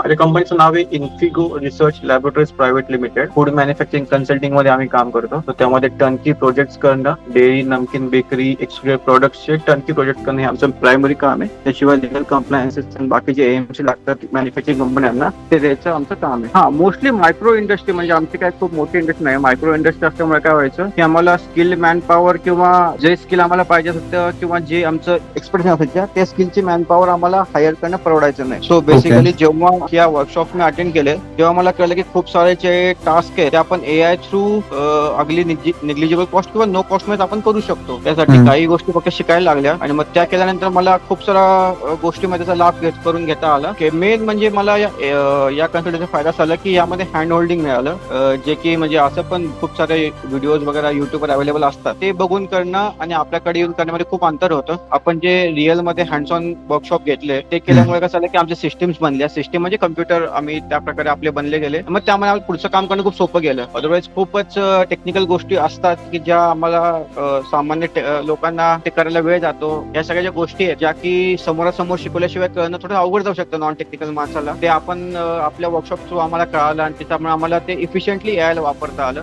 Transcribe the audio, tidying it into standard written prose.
माझ्या कंपनीचं नाव आहे Infigo research laboratories private limited. Food manufacturing consulting मध्ये आम्ही काम करतो. तर त्यामध्ये टर्नकी प्रोजेक्ट्स करणं, डेअरी, नमकीन, बेकरी, एक्सक्लुझिव्ह प्रोडक्ट्सचे टर्नकी प्रोजेक्ट करणं हे आमचं प्रायमरी काम आहे. त्याशिवाय लिगल कम्प्लायन्सेस आणि बाकीचे एएमसी लागतात मॅन्युफॅक्चरिंग कंपन्यांना, ते द्यायचं आमचं काम आहे. मोस्टली मायक्रो इंडस्ट्री, म्हणजे आमची काय खूप मोठी इंडस्ट्री नाही, मायक्रो इंडस्ट्री असल्यामुळे काय व्हायचं की आम्हाला स्किल्ड मॅन पॉवर किंवा जे स्किल आम्हाला पाहिजे होतं किंवा जे आमचं एक्सपर्ट असायचं त्या स्किलची मॅन पॉवर आम्हाला हायर करणं परवडायचं नाही. सो बेसिकली जेव्हा या वर्कशॉप मी अटेंड केले तेव्हा मला कळलं की खूप सारे जे टास्क आहे ते आपण एआय थ्रू अगदी निग्लिजिबल कॉस्ट किंवा नो कॉस्ट मध्ये आपण करू शकतो. त्यासाठी काही गोष्टी फक्त शिकायला लागल्या आणि मग त्या केल्यानंतर मला खूप सारा गोष्टीमध्ये त्याचा लाभ करून घेता आला. मेन म्हणजे मला या कन्सल्टचा फायदा झाला की यामध्ये हँड होल्डिंग मिळालं, जे की म्हणजे असं पण खूप सारे व्हिडिओज वगैरे युट्यूबवर अवेलेबल असतात, ते बघून करणं आणि आपल्याकडे येऊन करण्यामध्ये खूप अंतर होतं. आपण जे रिअल मध्ये हँड्स ऑन वर्कशॉप घेतले ते केल्यामुळे कसं झालं की आमचे सिस्टीम्स बनल्या, सिस्टीम म्हणजे कम्प्युटर आम्ही त्या प्रकारे आपले बनले गेले. मग त्यामुळे आम्हाला पुढचं काम करणं खूप सोपं गेलं. अदरवाईज खूपच टेक्निकल गोष्टी असतात की ज्या आम्हाला सामान्य लोकांना ते करायला वेळ जातो. या सगळ्या ज्या गोष्टी आहेत ज्या की समोरासमोर शिकवल्याशिवाय कळणं थोडं अवघड जाऊ शकतं नॉन टेक्निकल माणसाला, ते आपण आपल्या वर्कशॉप थ्रू आम्हाला कळालं आणि त्याच्यामुळे आम्हाला ते इफिशियंटली यायला वापरता आलं.